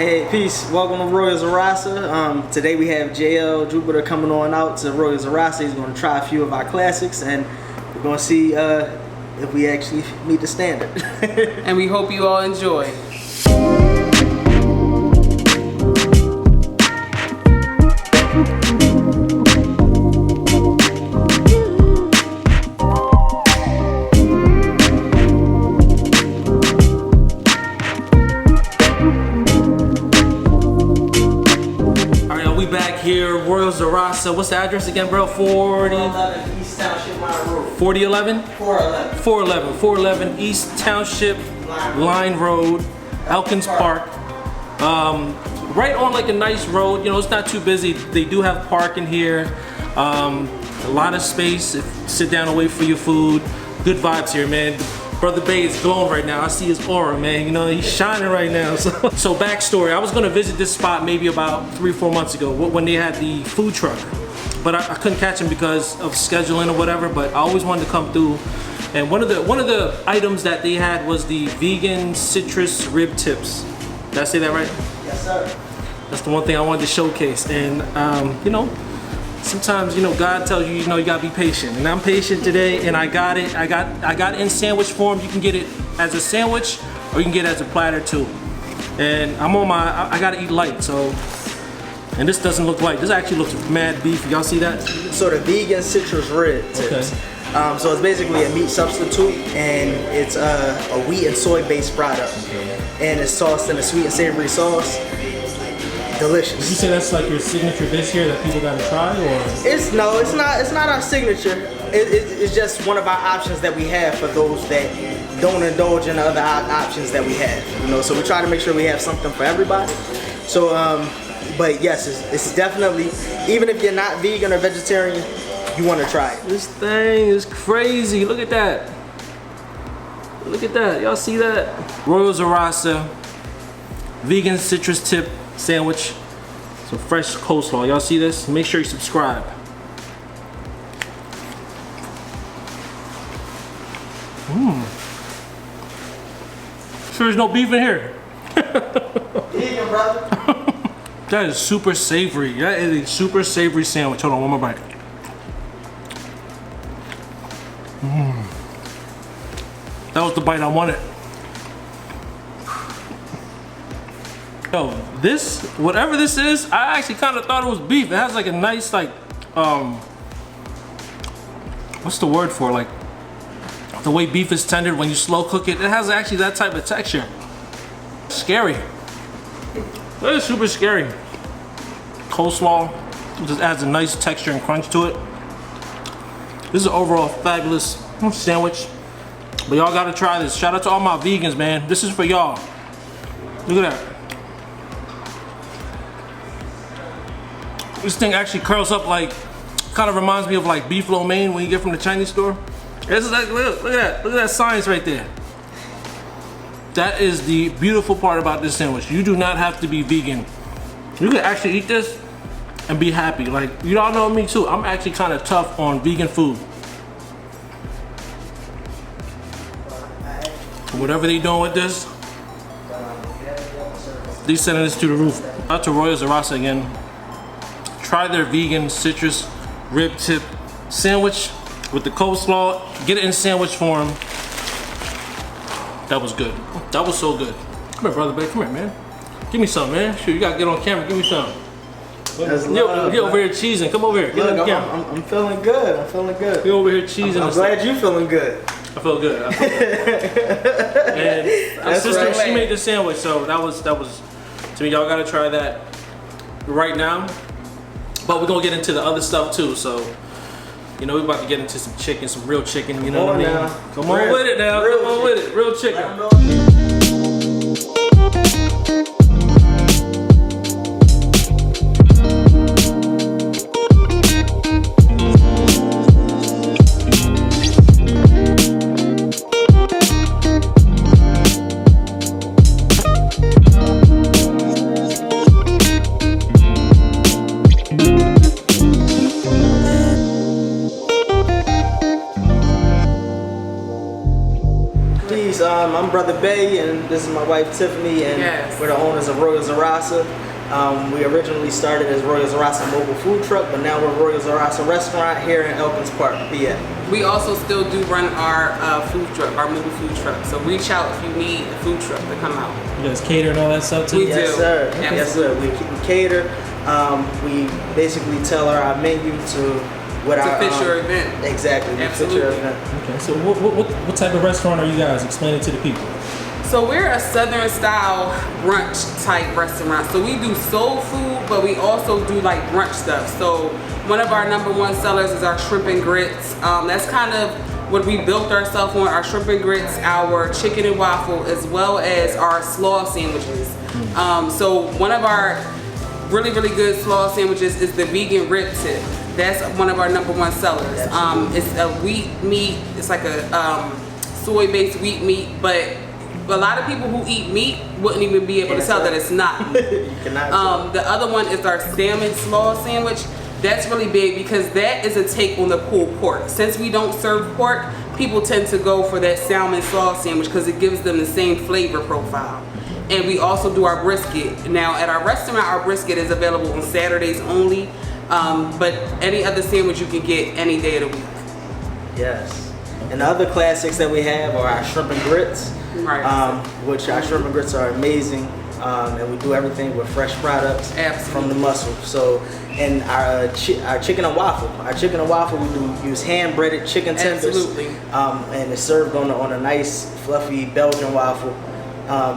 Hey, peace. Welcome to Royal Zarasa. Today we have JLJupiter coming on out to Royal Zarasa. He's going to try a few of our classics, and we're going to see if we actually meet the standard. And we hope you all enjoy. Here, Royal Zarasa. What's the address again, bro? 411 East Township Line Road. 4011? 411. 411 East Township Line Road, Elkins Park. Right on like a nice road. You know, it's not too busy. They do have parking here. A lot of space. Sit down and wait for your food. Good vibes here, man. Brother Bay is glowing right now. I see his aura, man. You know, he's shining right now. So backstory, I was gonna visit this spot maybe about 3 or 4 months ago when they had the food truck. But I couldn't catch him because of scheduling or whatever, but I always wanted to come through. And one of the items that they had was the vegan citrus rib tips. Did I say that right? Yes, sir. That's the one thing I wanted to showcase. And you know, sometimes, you know, God tells you, you know, you gotta be patient. And I'm patient today, and I got it. I got it in sandwich form. You can get it as a sandwich, or you can get it as a platter too. And I'm on I gotta eat light, so. And this doesn't look light. This actually looks mad beefy. Y'all see that? So the vegan citrus rib tips. Okay. So it's basically a meat substitute, and it's a wheat and soy based product. And it's sauced in a sweet and savory sauce. Delicious. Did you say that's like your signature dish here that people gotta try, or? It's not our signature. It's just one of our options that we have for those that don't indulge in the other options that we have. You know, so we try to make sure we have something for everybody. So, but yes, it's definitely, even if you're not vegan or vegetarian, you want to try it. This thing is crazy. Look at that. Look at that. Y'all see that? Royal Zarasa vegan citrus tip sandwich. Some fresh coleslaw. Y'all see this? Make sure you subscribe. Sure there's no beef in here. Vegan, brother. That is super savory. That is a super savory sandwich. Hold on, one more bite. That was the bite I wanted. Yo, this, whatever this is, I actually kind of thought it was beef. It has like a nice, like, what's the word for, like, the way beef is tendered when you slow cook it. It has actually that type of texture. Scary. That is super scary. Coleslaw just adds a nice texture and crunch to it. This is an overall fabulous sandwich. But y'all gotta try this. Shout out to all my vegans, man. This is for y'all. Look at that. This thing actually curls up like, kind of reminds me of like beef lo mein when you get from the Chinese store. This is like, look at that. Look at that science right there. That is the beautiful part about this sandwich. You do not have to be vegan. You can actually eat this and be happy. Like, you all know me too. I'm actually kind of tough on vegan food. Whatever they doing with this, they sending this to the roof. Out to Royal Zarasa again. Try their vegan citrus rib tip sandwich with the coleslaw. Get it in sandwich form. That was good. That was so good. Come here, brother, babe. Come here, man. Give me some, man. Shoot, you gotta get on camera. Give me some. You're over here cheesing. Come over here. Look, I'm feeling good. I'm feeling good. You're over here cheesing. I'm glad you're feeling good. I feel good. I feel good. And my sister, right. she made the sandwich, so that was to me. Y'all gotta try that right now. But we're gonna get into the other stuff too. So, you know, we're about to get into some chicken, some real chicken. You know what I mean? Now. Come on with it now. Come on with it. Real chicken. I'm Brother Bay, and this is my wife Tiffany, and we're the owners of Royal Zarasa. We originally started as Royal Zarasa Mobile Food Truck, but now we're Royal Zarasa Restaurant here in Elkins Park, PA. We also still do run our food truck, our mobile food truck. So reach out if you need a food truck to come out. You guys cater and all that stuff too? We Yes, do. sir. Absolutely. Yes, sir. We cater. We basically tailor our menu to what To our fit your event. Exactly. To fit your event. Okay. So what type of restaurant are you guys? Explain it to the people. So we're a Southern style brunch type restaurant. So we do soul food, but we also do like brunch stuff. So one of our #1 sellers is our shrimp and grits. That's kind of what we built ourselves on, our shrimp and grits, our chicken and waffle, as well as our slaw sandwiches. So one of our really good slaw sandwiches is the vegan rib tip. That's one of our #1 sellers. It's a wheat meat. It's like a soy-based wheat meat, but a lot of people who eat meat wouldn't even be able to tell that it's not meat. You cannot. The other one is our salmon slaw sandwich. That's really big because that is a take on the pulled pork. Since we don't serve pork, people tend to go for that salmon slaw sandwich because it gives them the same flavor profile. And we also do our brisket. Now at our restaurant, our brisket is available on Saturdays only, but any other sandwich you can get any day of the week. Yes. And the other classics that we have are our shrimp and grits, which our shrimp and grits are amazing, and we do everything with fresh products from the muscle. So, and our chicken and waffle. Our chicken and waffle, we do use hand breaded chicken tenders, and it's served on a nice fluffy Belgian waffle.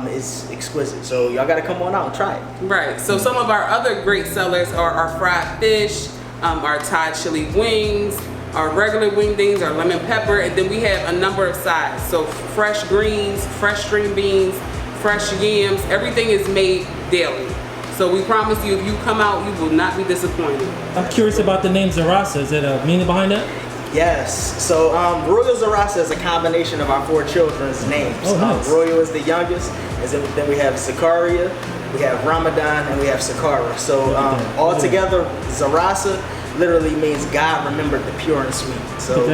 It's exquisite. So y'all got to come on out and try it. Right. So some of our other great sellers are our fried fish, our Thai chili wings, our regular wingdings, our lemon pepper, and then we have a number of sides. So fresh greens, fresh string beans, fresh yams, everything is made daily. So we promise you, if you come out, you will not be disappointed. I'm curious about the name Zarasa. Is there a meaning behind that? Yes. So Royal Zarasa is a combination of our 4 children's names. Oh, nice. Royal is the youngest, and then we have Zakaria, we have Ramadan, and we have Sakara. So all together, Zarasa literally means God remembered the pure and sweet. So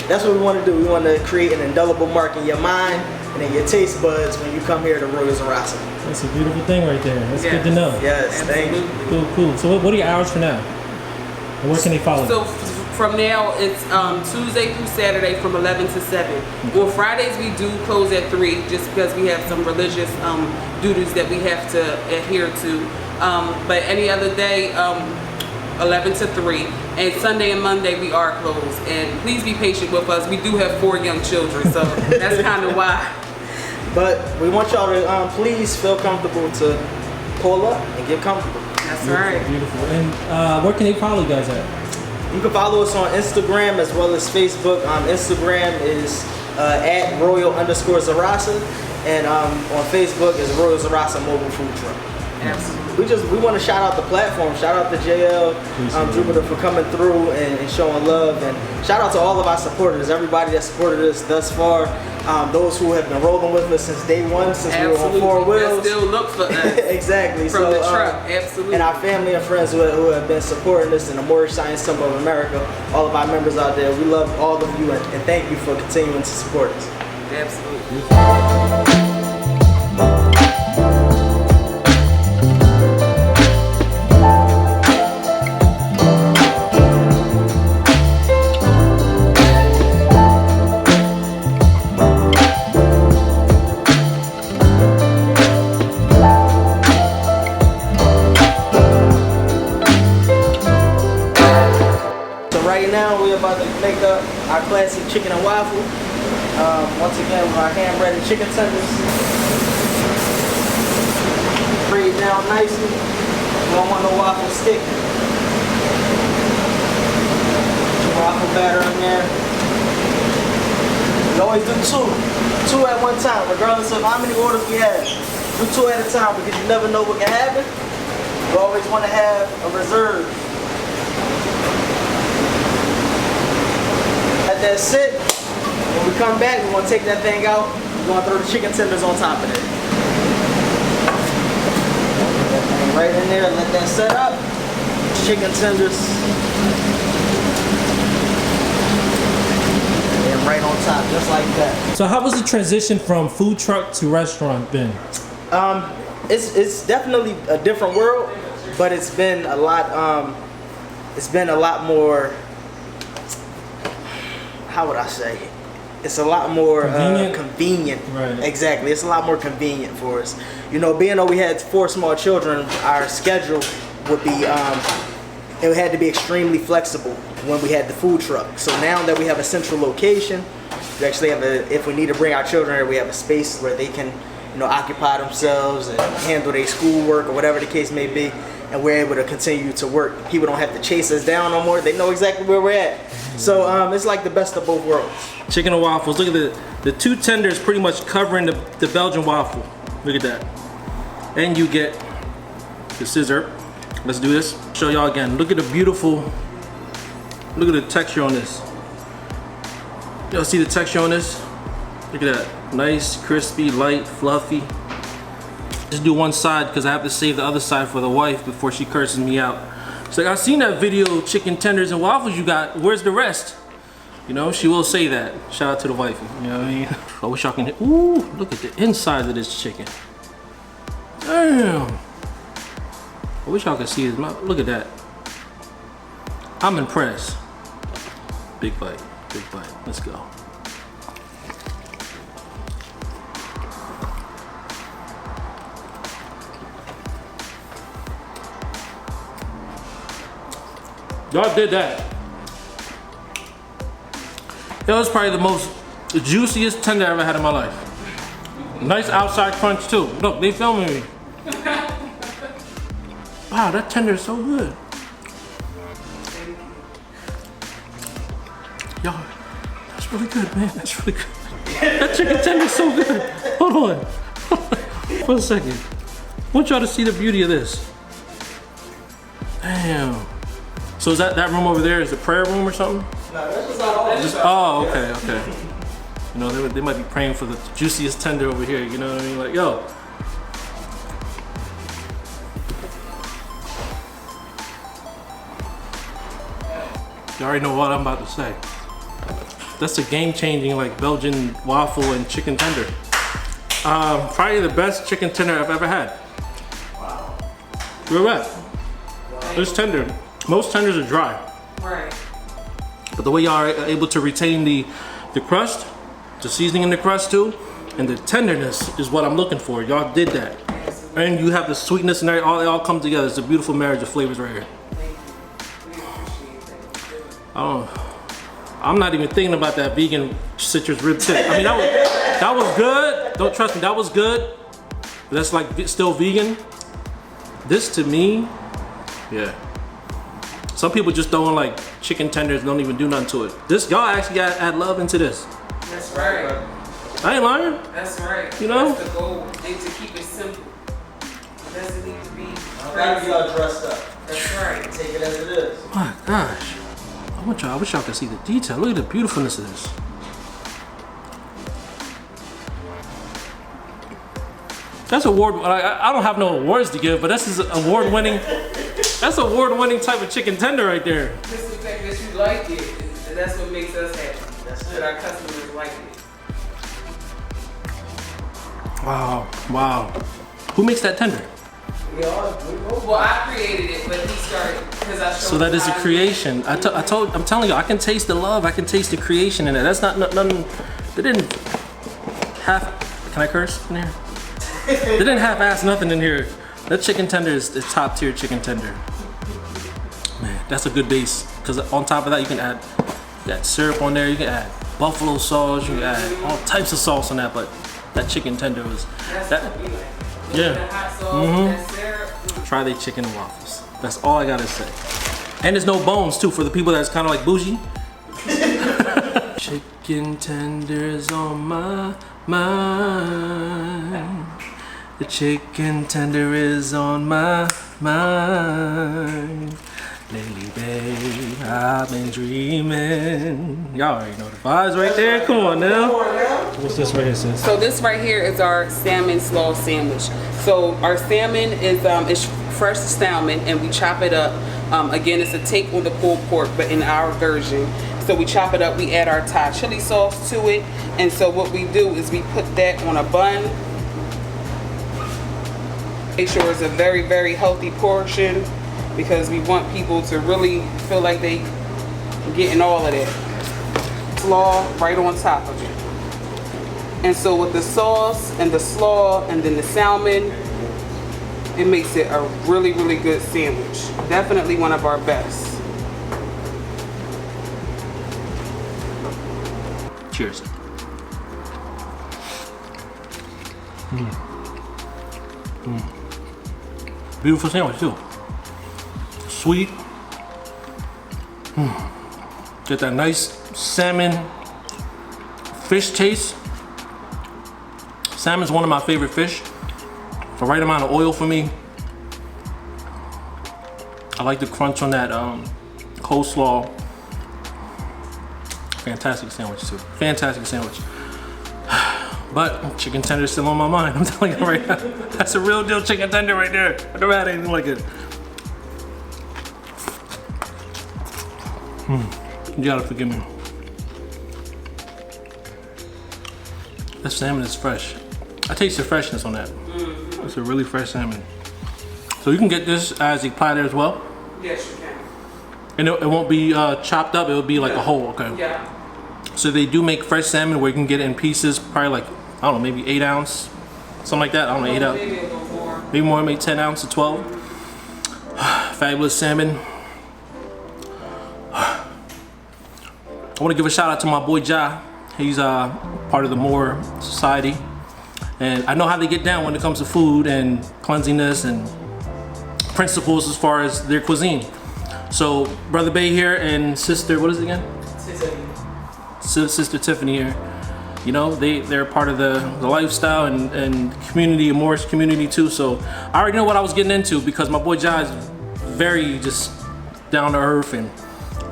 that's what we want to do. We want to create an indelible mark in your mind and in your taste buds when you come here to Royal Zarasa. That's a beautiful thing right there. That's good to know. Yes, thank you. Cool. So what are your hours for now? And where can they follow you? So from now, it's Tuesday through Saturday from 11 to 7. On Fridays, we do close at 3 just because we have some religious duties that we have to adhere to. But any other day, 11 to 3, and Sunday and Monday we are closed. And please be patient with us. We do have 4 young children, so that's kind of why. But we want y'all to please feel comfortable to pull up and get comfortable. That's right. Beautiful. And where can they follow you guys at? You can follow us on Instagram as well as Facebook. Instagram is at Royal_Zarasa, and on Facebook is Royal Zarasa Mobile Food Truck. Absolutely. We want to shout out the platform. Shout out to JLJupiter for coming through and showing love, and shout out to all of our supporters, everybody that supported us thus far, those who have been rolling with us since day one, since we were on 4 wheels. That still look for us. Exactly. From the truck, absolutely. And our family and friends who have been supporting us in the Mortgage Science Temple of America, all of our members out there, we love all of you, and thank you for continuing to support us. Absolutely. Right now we're about to make up our classic chicken and waffle. Once again with our hand breaded chicken tenders. Braid down nicely. You don't want no waffle stick. Waffle batter in there. We always do 2 at one time, regardless of how many orders we have. Do 2 at a time because you never know what can happen. You always want to have a reserve. Let that sit. When we come back, we're gonna take that thing out. We're gonna throw the chicken tenders on top of it. That thing right in there, let that set up. Chicken tenders. And right on on top, just like that. So how was the transition from food truck to restaurant been? It's definitely a different world, but it's been a lot. It's been a lot more. How would I say? It's a lot more convenient. Right. Exactly. It's a lot more convenient for us. You know, being though we had 4 small children, our schedule would be it had to be extremely flexible when we had the food truck. So now that we have a central location, we actually have if we need to bring our children here, we have a space where they can, you know, occupy themselves and handle their schoolwork or whatever the case may be, and we're able to continue to work. People don't have to chase us down no more. They know exactly where we're at. So it's like the best of both worlds. Chicken and waffles. Look at the 2 tenders pretty much covering the Belgian waffle. Look at that. And you get the scissor. Let's do this. Show y'all again. Look at the beautiful, look at the texture on this. Y'all see the texture on this? Look at that. Nice, crispy, light, fluffy. Just do one side because I have to save the other side for the wife before she curses me out. She's like, I seen that video, chicken tenders and waffles you got. Where's the rest? You know, she will say that. Shout out to the wifey. You know what I mean? I wish y'all can. Ooh, look at the inside of this chicken. Damn. I wish y'all could see his mouth. Look at that. I'm impressed. Big bite. Big bite. Let's go. Y'all did that. That was probably the juiciest tender I ever had in my life. Nice outside crunch too. Look, they filming me. Wow, that tender is so good. Y'all, that's really good, man. That's really good. That chicken tender is so good. Hold on. For a second. I want y'all to see the beauty of this. Damn. So is that room over there is the prayer room or something? No, that's just not all. Oh, okay, okay. You know, they might be praying for the juiciest tender over here, you know what I mean? Like, yo. You already know what I'm about to say. That's a game-changing, like, Belgian waffle and chicken tender. Probably the best chicken tender I've ever had. Wow. Real bad. This tender. Most tenders are dry. Right. But the way y'all are able to retain the crust, the seasoning in the crust too, and the tenderness is what I'm looking for. Y'all did that. And you have the sweetness and everything, they all come together. It's a beautiful marriage of flavors right here. I'm not even thinking about that vegan citrus rib tip. I mean, that was good. Don't trust me, that was good. But that's like still vegan. This to me, yeah. Some people just throwing like chicken tenders, don't even do nothing to it. This, y'all actually gotta add love into this. That's right. I ain't lying. That's right. You know? That's the goal. And to keep it simple. It doesn't need to be Gotta be all dressed up. That's right. Take it as it is. My gosh. I wish y'all could see the detail. Look at the beautifulness of this. That's I don't have no awards to give, but this is award-winning. That's award-winning type of chicken tender right there. Just the fact that you like it, and that's what makes us happy. That's that our customers like it. Wow, wow. Who makes that tender? Well, I created it, but he started because I showed So that is a creation. I'm telling you, I can taste the love. I can taste the creation in it. That's not nothing. They didn't half. Can I curse in here? They didn't half-ass nothing in here. That chicken tender is top tier chicken tender. Man, that's a good base. Because on top of that, you can add syrup on there. You can add buffalo sauce. You can add all types of sauce on that. But that chicken tender was that. Yeah. The hot sauce, that syrup. Try their chicken and waffles. That's all I gotta say. And there's no bones too for the people that's kind of like bougie. Chicken tenders on my mind. The chicken tender is on my mind. Lately, babe, I've been dreaming. Y'all already know the vibes right there. Come on now. What's this right here, sis? So this right here is our salmon slaw sandwich. So our salmon is fresh salmon and we chop it up. Again, it's a take on the pulled pork, but in our version. So we chop it up, we add our Thai chili sauce to it. And so what we do is we put that on a bun. Make sure it's a very, very healthy portion because we want people to really feel like they getting all of that. Slaw right on top of it. And so with the sauce and the slaw and then the salmon, it makes it a really, really good sandwich. Definitely one of our best. Cheers. Beautiful sandwich too. Sweet. Get that nice salmon fish taste. Salmon's one of my favorite fish. The right amount of oil for me. I like the crunch on that coleslaw. Fantastic sandwich too. Fantastic sandwich. But chicken tender is still on my mind. I'm telling you right now. That's a real deal chicken tender right there. I never had anything like it. You gotta forgive me. That salmon is fresh. I taste the freshness on that. It's a really fresh salmon. So you can get this as a platter as well? Yes, you can. And it won't be chopped up, it will be like a whole, okay? Yeah. So they do make fresh salmon where you can get it in pieces, probably like, I don't know, maybe 8 ounce, something like that. I don't know, 8 ounce. Maybe a little more. Maybe more, maybe 10 ounce to 12. Fabulous salmon. I want to give a shout out to my boy Ja. He's part of the Moore Society. And I know how they get down when it comes to food and cleanliness and principles as far as their cuisine. So Brother Bay here and sister, what is it again? Sister Tiffany here. You know, they're part of the lifestyle and community, and Morris community too. So I already know what I was getting into because my boy Ja is very just down to earth and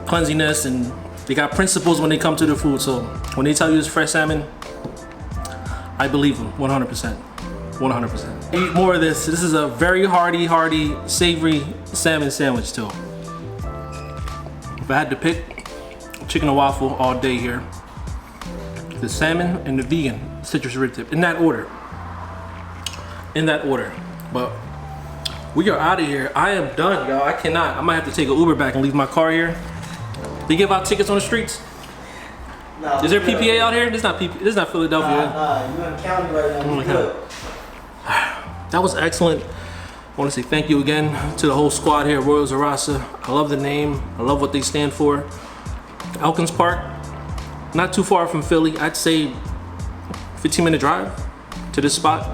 cleanliness, and they got principles when they come to the food. So when they tell you it's fresh salmon, I believe them 100%. 100%. Eat more of this. This is a very hearty, savory salmon sandwich too. If I had to pick, chicken and waffle all day here. The salmon and the vegan citrus red tip in that order. In that order. But we are out of here. I am done, y'all. I cannot. I might have to take an Uber back and leave my car here. They give out tickets on the streets. No, is there PPA out here? This is not PP. This is not Philadelphia. You're in the county right now. Oh my God. That was excellent. I want to say thank you again to the whole squad here at Royal Zarasa. I love the name. I love what they stand for. Elkins Park, not too far from Philly. I'd say 15-minute drive to this spot.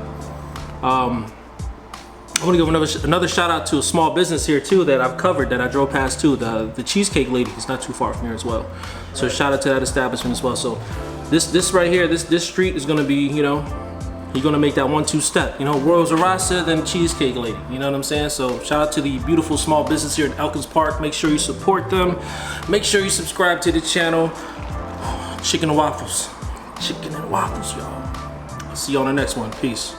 I want to give another shout out to a small business here too that I've covered, that I drove past too. The Cheesecake Lady is not too far from here as well. So shout out to that establishment as well. So this right here, this street is gonna be, you know, you're gonna make that 1-2 step. You know, Royal Zarasa, then Cheesecake Lady. You know what I'm saying? So shout out to the beautiful small business here in Elkins Park. Make sure you support them. Make sure you subscribe to the channel. Chicken and waffles. Chicken and waffles, y'all. I'll see you on the next one. Peace.